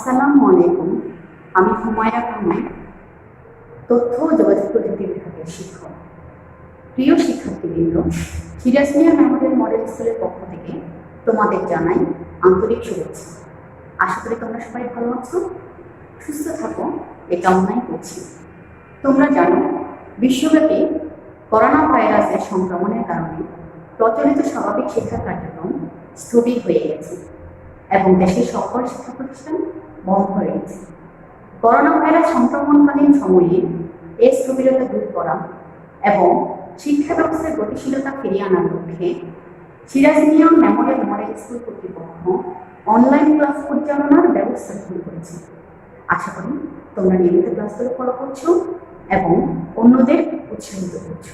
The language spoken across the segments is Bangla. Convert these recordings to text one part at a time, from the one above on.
আসসালামু আলাইকুম। আমি হুমায়রা খানম, তথ্য ও যোগাযোগ প্রযুক্তি বিভাগের শিক্ষক। প্রিয় শিক্ষার্থীবৃন্দ, সিরাজ মিয়া মেমোরিয়াল মডেল স্কুলের পক্ষ থেকে তোমাদের জানাই আন্তরিক শুভেচ্ছা। আশা করি তোমরা সবাই ভালো আছো, সুস্থ থাকো, এই কামনাই করছি। তোমরা জানো, বিশ্বব্যাপী করোনা ভাইরাসের সংক্রমণের কারণে প্রচলিত স্বাভাবিক শিক্ষা কার্যক্রম স্থগিত হয়ে গেছে এবং দেশের সকল শিক্ষা প্রতিষ্ঠান বন্ধ হয়ে গেছে। করোনা ভাইরাস সংক্রমণকালীন সময়ে এই স্থবিরতা দূর করা এবং শিক্ষা ব্যবস্থার গতিশীলতা ফিরিয়ে আনার লক্ষ্যে Siraj Mia Memorial model school কর্তৃপক্ষ অনলাইন ক্লাস পরিচালনার ব্যবস্থা শুরু করেছে। আশা করি তোমরা নিয়মিত ক্লাসগুলো ফলো করছো এবং অন্যদের উৎসাহিত করছো।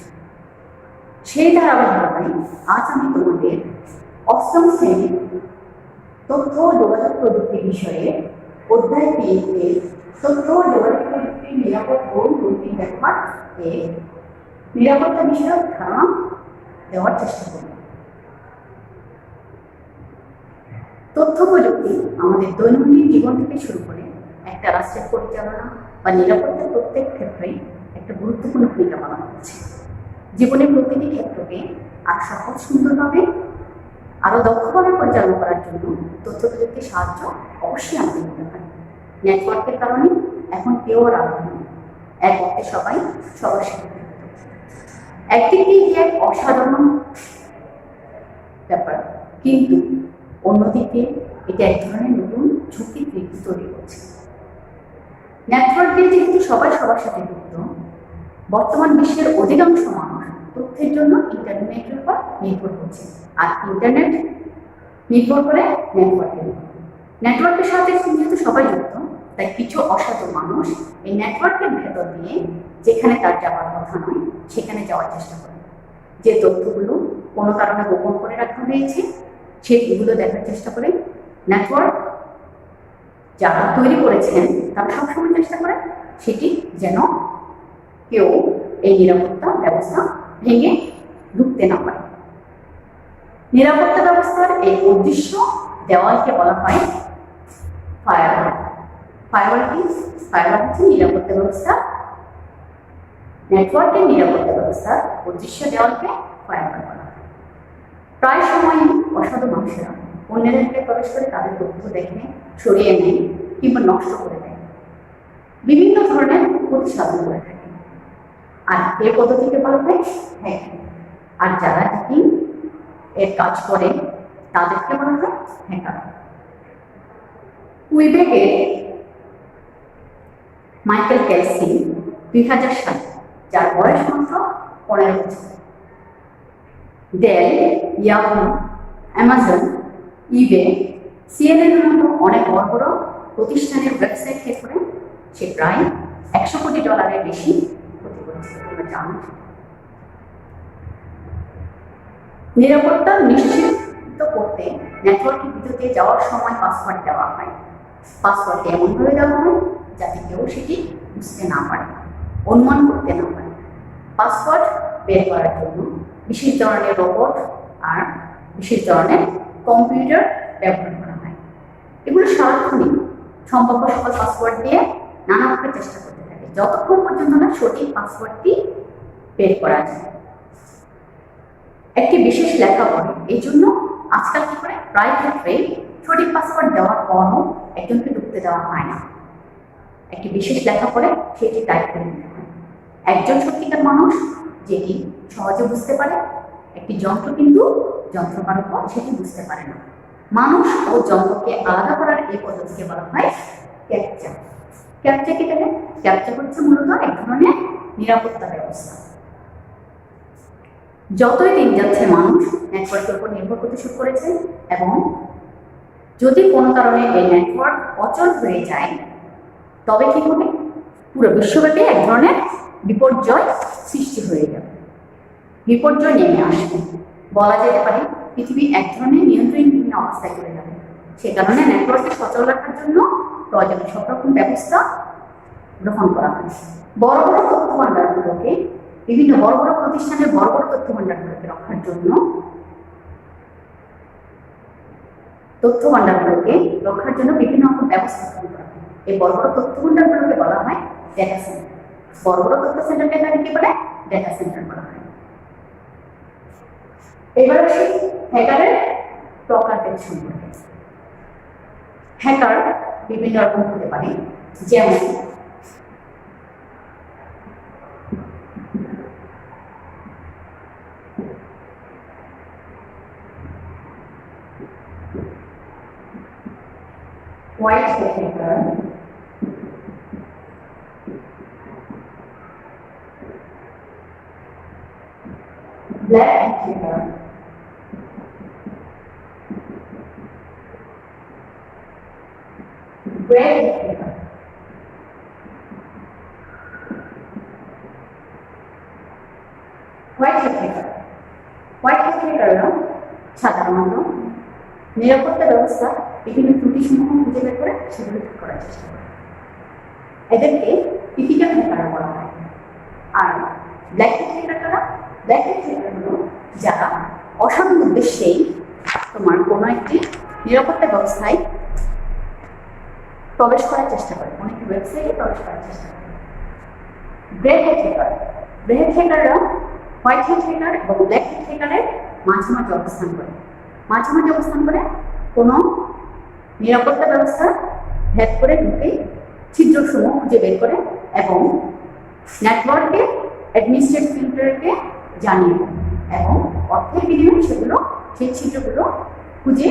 সেই ধারাবাহিকতায় আজ আমি তোমাদের অষ্টম শ্রেণীর তথ্য ও যোগাযোগ প্রযুক্তি বিষয়ে অধ্যায় 3 এর তথ্য ও যোগাযোগ প্রযুক্তির নিরাপদ ও নৈতিক ব্যবহার এর নিরাপত্তা বিষয়ক ধারণা দেওয়ার চেষ্টা করব। তথ্য প্রযুক্তি আমাদের দৈনন্দিন জীবন থেকে শুরু করে একটা রাষ্ট্রের পরিচালনা বা নিরাপত্তার প্রত্যেক ক্ষেত্রেই একটা গুরুত্বপূর্ণ ভূমিকা পালন করছে। জীবনের প্রতিটি ক্ষেত্রকে আর সহজ সুন্দরভাবে আরো দক্ষভাবে পরিচালনা করার জন্য তথ্য প্রযুক্তির সাহায্য অবশ্যই আমাদের নিতে হয়। নেটওয়ার্কের কারণে এখন কেউ আর আলাদা নেই, এক অর্থে সবাই সবার সাথে। একদিক দিয়ে এক অসাধারণ ব্যাপার, কিন্তু অন্যদিকে এটা এক ধরনের নতুন ঝুঁকি তৈরি করছে। নেটওয়ার্ক দিয়ে যেহেতু সবাই সবার সাথে যুক্ত, বর্তমান বিশ্বের অধিকাংশ মানুষ তথ্যের জন্য ইন্টারনেটের উপর নির্ভর করছে, আর ইন্টারনেট নির্ভর করে নেটওয়ার্কের সাথে যেহেতু সবাই যুক্ত, তাই কিছু অসাধু মানুষ এই নেটওয়ার্কের ভেতর দিয়ে যেখানে তার যাওয়ার কথা নয় সেখানে যাওয়ার চেষ্টা করে। যে তথ্যগুলো কোনো কারণে গোপন করে রাখা হয়েছে সেগুলো দেখার চেষ্টা করে। নেটওয়ার্ক যারা তৈরি করেছেন তারা সবসময় চেষ্টা করে সেটি যেন কেউ এই নিরাপত্তা ব্যবস্থা ভেঙে ঢুকতে না পারে। নিরাপত্তা ব্যবস্থার এই অদৃশ্য দেওয়ালকে বলা হয় ফায়ারওয়াল। ফায়ারওয়াল হচ্ছে নিরাপত্তা ব্যবস্থা। নেটওয়ার্কের নিরাপত্তা ব্যবস্থার অদৃশ্য দেওয়ালকে ফায়ারওয়াল বলা হয়। প্রায় সময় অসাধু মানুষেরা অন্যের দিকে প্রবেশ করে তাদের তথ্য দেখে সরিয়ে নেয় কিংবা নষ্ট করে দেয়, বিভিন্ন ধরনের ক্ষতি সাধন করে থাকে। আর এই পদ্ধতিকে বলা হয় হ্যাকিং। আর যারা হ্যাকিং এর কাজ করে তাদেরকে বলা হয় হ্যাকার। কুইবেকে মাইকেল ক্যাসি 2000 সালে, যার বয়স মাত্র 15 বছর, ডেল, ইয়াহু, অ্যামাজন, ইবে, সিএনএন এর মতো অনেক বড় বড় প্রতিষ্ঠানের ওয়েবসাইট হ্যাক করে সে প্রায় $100 কোটি বেশি ক্ষতি করেছে। তোমরা জানো, নিরাপত্তা নিশ্চিত করতে নেটওয়ার্কের ভিতরে যাওয়ার সময় পাসওয়ার্ড দেওয়া হয়। পাসওয়ার্ড এমনভাবে দেওয়া হয় যাতে কেউ সেটি বুঝতে না পারে, অনুমান করতে না পারে। পাসওয়ার্ড বের করার জন্য বিশেষ ধরনের রোবট আর বিশেষ ধরনের কম্পিউটার ব্যবহার করা হয়। এগুলো সারাক্ষণই সম্ভাব্য সকল পাসওয়ার্ড দিয়ে নানাভাবে চেষ্টা করতে থাকে যতক্ষণ পর্যন্ত না সঠিক পাসওয়ার্ডটি বের করা যায়। একটি বিশেষ লেখা পড়ে, এই জন্য আজকাল কি করে প্রায় ক্ষেত্রে সঠিক পাসওয়ার্ড দেওয়ার পরও একজনকে ঢুকতে দেওয়া হয় না। একটি বিশেষ লেখা পড়ে সেটি টাইপ করে নিতে হয়। একজন সত্যিকার মানুষ যেটি সহজে বুঝতে পারে, একটি যন্ত্র কিন্তু যন্ত্র কারক সেটি বুঝতে পারে না। মানুষ ও যন্ত্রকে আলাদা করার এই পদ্ধতিকে বলা হয় ক্যাপচা। ক্যাপচা কি তাহলে? ক্যাপচা হচ্ছে মূলত এক ধরনের নিরাপত্তা ব্যবস্থা। যতই দিন যাচ্ছে মানুষ নেটওয়ার্কের উপর নির্ভর করতে শুরু করেছে এবং যদি কোনো কারণে এই নেটওয়ার্ক অচল হয়ে যায় তবে কি হবে? পুরো বিশ্বব্যাপী এক ধরনের বিপর্যয় সৃষ্টি হয়ে যাবে, বিপর্যয় নেমে আসবে। বলা যেতে পারে পৃথিবী এক ধরনের নিয়ন্ত্রণহীন অবস্থায় চলে যাবে। সে কারণে নেটওয়ার্ককে সচল রাখার জন্য প্রয়োজনীয় সব রকম ব্যবস্থা গ্রহণ করা হয়। বড় বড় তথ্য ভাণ্ডারগুলোকে, বিভিন্ন বড় বড় প্রতিষ্ঠানের বড় বড় তথ্য ভাণ্ডারগুলোকে রক্ষার জন্য তথ্য ভান্ডারগুলোকে রক্ষার জন্য বিভিন্ন রকম ব্যবস্থা গ্রহণ করা হয়। এই বড় বড় তথ্য ভান্ডারগুলোকে বলা হয় ডেটা সেন্টার। বড় বড় তথ্য সেন্টারকে তারা কি বলে? ডেটা সেন্টার বলা হয়। এবার আসি হ্যাকারের প্রকারভেদ সম্পর্কে। হ্যাকার বিভিন্ন রকম হতে পারে, যেমন white hacker, black hacker, grey hacker. White হ্যাকাররা সাধারণত নিরাপত্তা ব্যবস্থা বিভিন্ন ত্রুটিসমূহ খুঁজে বের করে সেগুলো ঠিক করার চেষ্টা করে। এদেরকে টিপিক্যাল হ্যাকার বলা হয়। আর ব্ল্যাক হ্যাকাররা হলো যারা অসাধু উদ্দেশ্যেই তোমার কোনো একটি নিরাপত্তা ব্যবস্থায় প্রবেশ করার চেষ্টা করে, কোনো একটি ওয়েবসাইটে প্রবেশ করার চেষ্টা করে। গ্রে হ্যাকাররা হোয়াইট হ্যাকার এবং ব্ল্যাক হ্যাকারের মাঝামাঝি অবস্থান করে কোনো নিরাপত্তা ব্যবস্থা হ্যাক করে ঢুকে ছিদ্রসমূহ খুঁজে বের করে এবং নেটওয়ার্কে অ্যাডমিনিস্ট্রেটিভ ফিল্টারকে জানিয়ে দেয় এবং অর্থের বিনিময়ে সেই ছিদ্রগুলো খুঁজে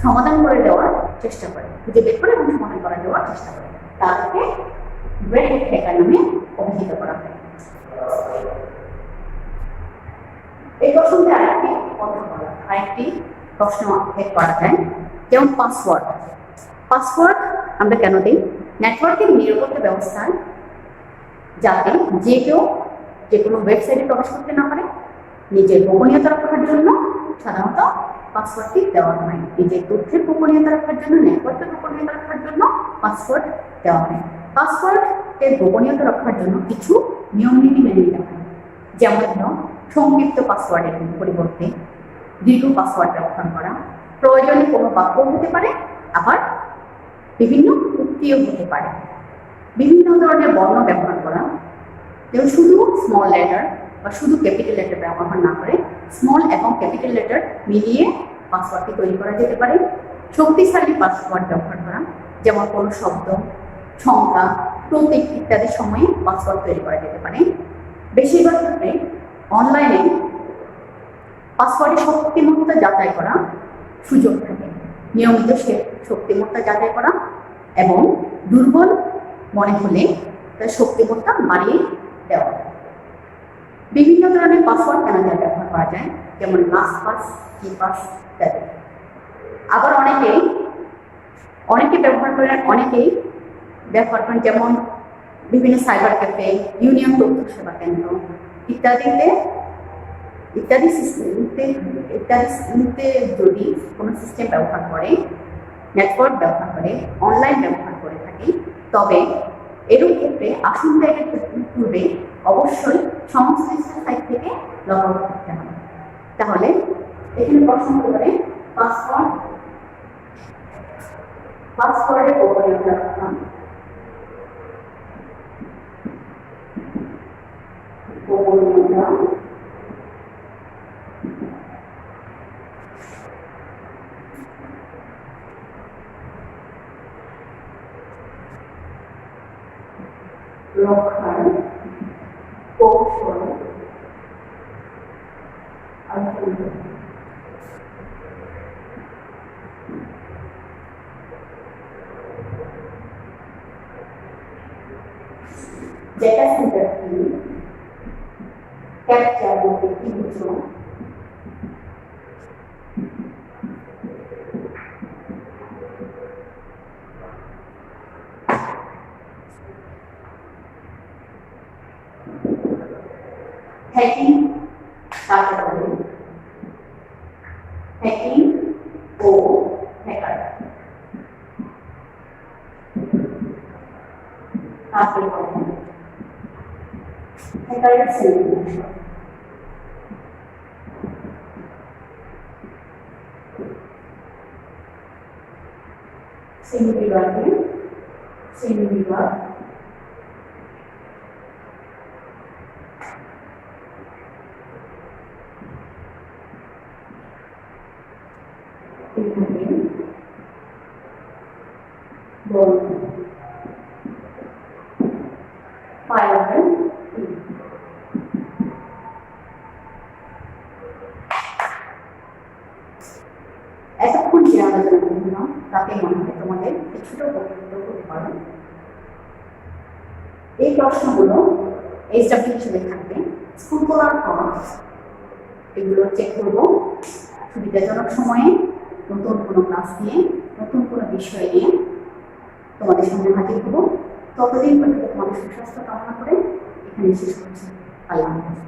সমাধান করে দেওয়ার চেষ্টা করে, খুঁজে বের করে এবং সমাধান করে দেওয়ার চেষ্টা করে। তাদেরকে গ্রে হ্যাকার নামে অভিহিত করা হয়। এই প্রসঙ্গে আরেকটি প্রশ্ন করা যায়, যেমন পাসওয়ার্ড আমরা কেন দিই? নেটওয়ার্কের নিরাপত্তা ব্যবস্থায় যাতে যে কেউ যে কোনো ওয়েবসাইটে প্রবেশ করতে না পারে, নিজের গোপনীয়তা রক্ষার জন্য সাধারণত পাসওয়ার্ডটি দেওয়া হয়। নিজের তথ্যের গোপনীয়তা রক্ষার জন্য, নেটওয়ার্কের গোপনীয়তা রক্ষার জন্য পাসওয়ার্ড দেওয়া হয়। পাসওয়ার্ডের গোপনীয়তা রক্ষার জন্য কিছু নিয়ম নীতি মেনে নিতে হয়। যেমন সংক্ষিপ্ত পাসওয়ার্ডের পরিবর্তে দীর্ঘ পাসওয়ার্ড ব্যবহার করা, প্রয়োজনে কোনো বাক্য হতে পারে, আবার বিভিন্ন উক্তিও হতে পারে। বিভিন্ন ধরনের বর্ণ ব্যবহার করা, যেমন শুধু স্মল লেটার বা শুধু ক্যাপিটাল লেটার ব্যবহার না করে স্মল এবং ক্যাপিটাল লেটার মিলিয়ে পাসওয়ার্ডটি তৈরি করা যেতে পারে। শক্তিশালী পাসওয়ার্ড ব্যবহার করা, যেমন কোনো শব্দ, সংখ্যা, প্রতীক ইত্যাদি সময়ে পাসওয়ার্ড তৈরি করা যেতে পারে। বেশিরভাগ ক্ষেত্রে অনলাইনে পাসওয়ার্ডের শক্তিমত্তা যাচাই করা সুযোগ থাকে। নিয়মিত সে শক্তিমত্তা যাচাই করা এবং দুর্বল মনে হলে তার শক্তিমত্তা বাড়িয়ে দেওয়া। বিভিন্ন ধরনের পাসওয়ার্ড ম্যানেজার ব্যবহার করা যায়, যেমন লাস্টপাস, কিপাস ইত্যাদি। আবার অনেকেই ব্যবহার করেন, যেমন বিভিন্ন সাইবার ক্যাফে, ইউনিয়ন তথ্য সেবা কেন্দ্র ইত্যাদি সিস্টেমে যদি কোনো সিস্টেম ব্যবহার করে, নেটওয়ার্ক ব্যবহার করে, অনলাইন ব্যবহার করে থাকে, তবে এরূপ ক্ষেত্রে আশঙ্কার পূর্বে অবশ্যই সংশ্লিষ্ট সাইট থেকে লগ আউট করতে হবে। তাহলে এখানে প্রশ্ন করে পাসওয়ার্ডের গোপনীয়তা রক্ষা, রক্ষার কৌশল ডেটা সেন্টার কি, ক্যাপচার বলতে কি বুঝো, হ্যাকিং কাকে বলে, হ্যাকিং ও হ্যাকার কাকে বলে, হ্যাকারের শ্রেণী। শ্রেণীবিভাগ বর্গ পাইলামের এতক্ষণ যে আলোচনা করলাম তাতে মনে হয় তোমাদের কিছুটা উপকৃত হতে পারে। এই প্রশ্নগুলো এইচডব্লিউ হিসেবে থাকবে। স্কুল খোলার পর এগুলো চেক করবো সুবিধাজনক সময়ে নতুন কোনো ক্লাস নিয়ে নতুন কোনো বিষয় নিয়ে তোমাদের সামনে হাজির হবো। ততদিন পর্যন্ত তোমাদের সুস্বাস্থ্য কামনা করে এখানে শেষ করছি। আল্লাহ হাফেজ।